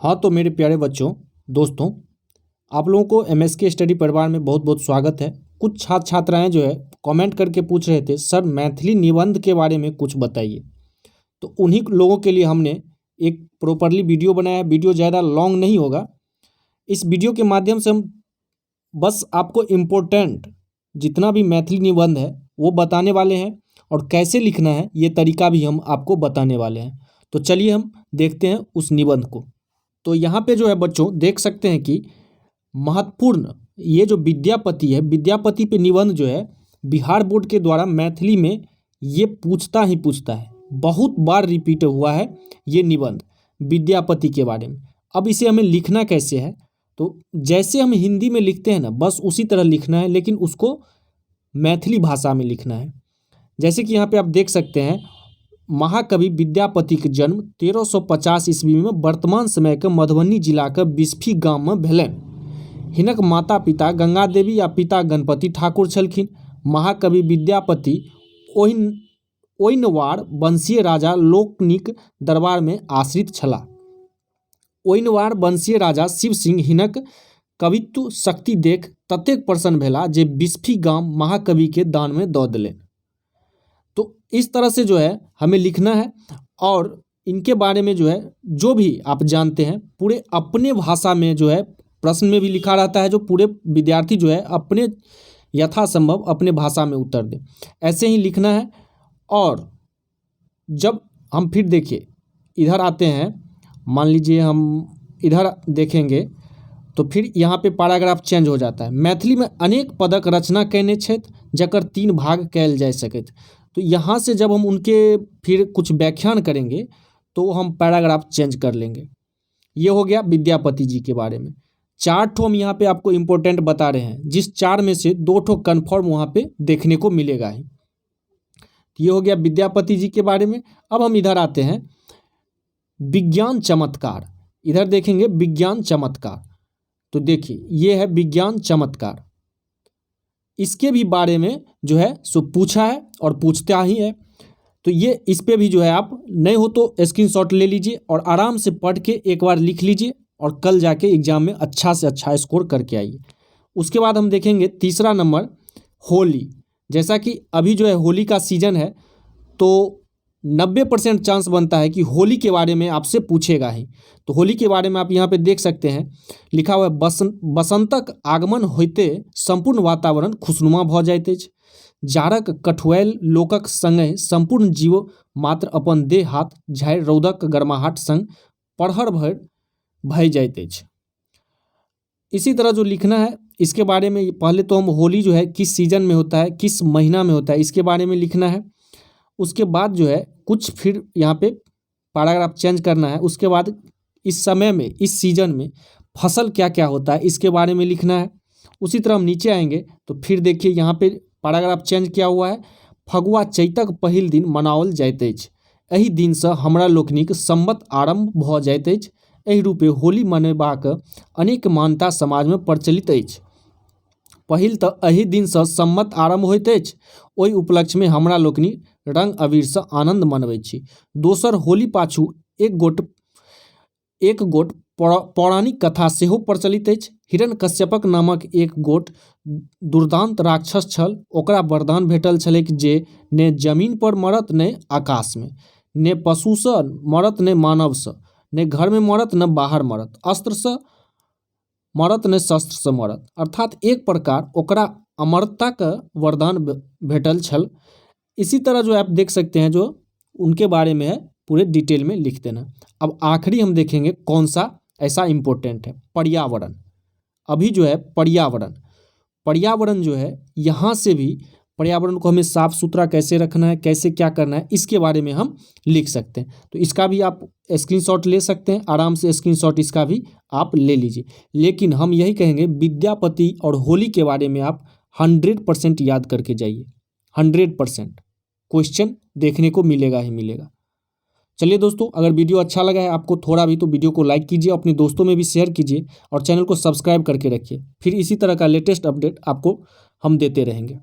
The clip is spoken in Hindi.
हाँ, तो मेरे प्यारे बच्चों, दोस्तों, आप लोगों को एमएसके स्टडी परिवार में बहुत बहुत स्वागत है। कुछ छात्र छात्राएं जो है कमेंट करके पूछ रहे थे, सर मैथिली निबंध के बारे में कुछ बताइए। तो उन्हीं लोगों के लिए हमने एक प्रॉपरली वीडियो बनाया है। वीडियो ज़्यादा लॉन्ग नहीं होगा। इस वीडियो के माध्यम से हम बस आपको इम्पोर्टेंट जितना भी मैथिली निबंध है वो बताने वाले हैं, और कैसे लिखना है ये तरीका भी हम आपको बताने वाले हैं। तो चलिए हम देखते हैं उस निबंध को। तो यहाँ पे जो है बच्चों देख सकते हैं कि महत्वपूर्ण ये जो विद्यापति है, विद्यापति पे निबंध जो है बिहार बोर्ड के द्वारा मैथिली में ये पूछता ही पूछता है। बहुत बार रिपीट हुआ है ये निबंध विद्यापति के बारे में। अब इसे हमें लिखना कैसे है, तो जैसे हम हिंदी में लिखते हैं ना, बस उसी तरह लिखना है, लेकिन उसको मैथिली भाषा में लिखना है। जैसे कि यहाँ पे आप देख सकते हैं, महाकवि विद्यापति के जन्म 1350 ईस्वी में वर्तमान समय के मधुबनी जिला के बिस्फी गाम में भेलनि। हिनक माता पिता गंगा देवी या पिता गणपति ठाकुर छलखिन। महाकवि विद्यापति ओइनवार वंशीय राजा लोकनिक दरबार में आश्रित छलाह। ओइनवार वंशीय राजा शिव सिंह हिनक कवित्व शक्ति देख ततेक प्रसन्न भेला जे बिस्फी गाम महाकवि के दान में दऽ देलनि। तो इस तरह से जो है हमें लिखना है, और इनके बारे में जो है जो भी आप जानते हैं पूरे अपने भाषा में जो है प्रश्न में भी लिखा रहता है, जो पूरे विद्यार्थी जो है अपने यथासंभव अपने भाषा में उत्तर दें। ऐसे ही लिखना है। और जब हम फिर देखिए इधर आते हैं, मान लीजिए हम इधर देखेंगे तो फिर यहाँ पे पैराग्राफ चेंज हो जाता है। मैथिली में अनेक पदक रचना कयने छथि जकर 3 भाग कयल जा सकैत। तो यहाँ से जब हम उनके फिर कुछ व्याख्यान करेंगे तो हम पैराग्राफ चेंज कर लेंगे। ये हो गया विद्यापति जी के बारे में। 4 ठो हम यहाँ पे आपको इम्पोर्टेंट बता रहे हैं, जिस 4 में से 2 ठो कन्फर्म वहाँ पे देखने को मिलेगा ही। ये हो गया विद्यापति जी के बारे में। अब हम इधर आते हैं, विज्ञान चमत्कार। इधर देखेंगे विज्ञान चमत्कार। तो देखिए ये है विज्ञान चमत्कार। इसके भी बारे में जो है सो पूछा है और पूछता ही है। तो ये इस पे भी जो है आप नहीं हो तो स्क्रीनशॉट ले लीजिए और आराम से पढ़ के एक बार लिख लीजिए, और कल जाके एग्जाम में अच्छा से अच्छा स्कोर करके आइए। उसके बाद हम देखेंगे तीसरा नंबर होली। जैसा कि अभी जो है होली का सीजन है, तो 90% चांस बनता है कि होली के बारे में आपसे पूछेगा ही। तो होली के बारे में आप यहाँ पे देख सकते हैं, लिखा हुआ है बसंतक आगमन होइते संपूर्ण वातावरण खुशनुमा भऽ जाइत अछि। जाड़क कठुआयल लोकक संगे संपूर्ण जीव मात्र अपन देह हाथ झाड़ि रौदक गर्माहट संग पड़हर भय जाइत अछि। इसी तरह जो लिखना है इसके बारे में, पहले तो हम होली जो है किस सीजन में होता है, किस महीना में होता है, इसके बारे में लिखना है। उसके बाद जो है कुछ फिर यहाँ पे पैराग्राफ चेंज करना है। उसके बाद इस समय में, इस सीजन में फसल क्या क्या होता है इसके बारे में लिखना है। उसी तरह हम नीचे आएंगे तो फिर देखिए यहाँ पे पैराग्राफ चेंज किया हुआ है। फगुआ चैतक पहिल दिन मनाओल जाइत अछि। एहि दिनसँ हमरा लोकनिक संवत आरंभ भऽ जाइत अछि। एहि रूपे होली मनेबाक अनेक मान्यता समाज में प्रचलित अछि। पहिल तऽ एहि दिनसँ संवत आरंभ होइत अछि, ओहि उपलक्ष्य में हमरा लोकनि रंग अबीरसँ आनंद मनबैत छी। दोसर, होली पाछू एक गोट पौराणिक कथा सेहो प्रचलित अछि। हिरण्यकश्यपक नामक एक गोट दुर्दांत राक्षस छल। ओकरा वरदान भेटल छलैक जे ने जमीन पर मरत ने आकाश में, ने पशुसँ मरत ने मानवसँ, ने घर में मरत न बाहर मरत, अस्त्र से मरत ने शस्त्र से मरत। अर्थात एक प्रकार ओकरा अमरता का वरदान भेटल छल। इसी तरह जो आप देख सकते हैं जो उनके बारे में है पूरे डिटेल में लिख देना। अब आखिरी हम देखेंगे कौन सा ऐसा इम्पोर्टेंट है, पर्यावरण। अभी जो है पर्यावरण जो है, यहाँ से भी पर्यावरण को हमें साफ सुथरा कैसे रखना है, कैसे क्या करना है, इसके बारे में हम लिख सकते हैं। तो इसका भी आप स्क्रीनशॉट ले सकते हैं, आराम से स्क्रीनशॉट इसका भी आप ले लीजिए। लेकिन हम यही कहेंगे विद्यापति और होली के बारे में आप 100% याद करके जाइए। 100% क्वेश्चन देखने को मिलेगा ही मिलेगा। चलिए दोस्तों, अगर वीडियो अच्छा लगा है आपको थोड़ा भी, तो वीडियो को लाइक कीजिए, अपने दोस्तों में भी शेयर कीजिए, और चैनल को सब्सक्राइब करके रखिए। फिर इसी तरह का लेटेस्ट अपडेट आपको हम देते रहेंगे।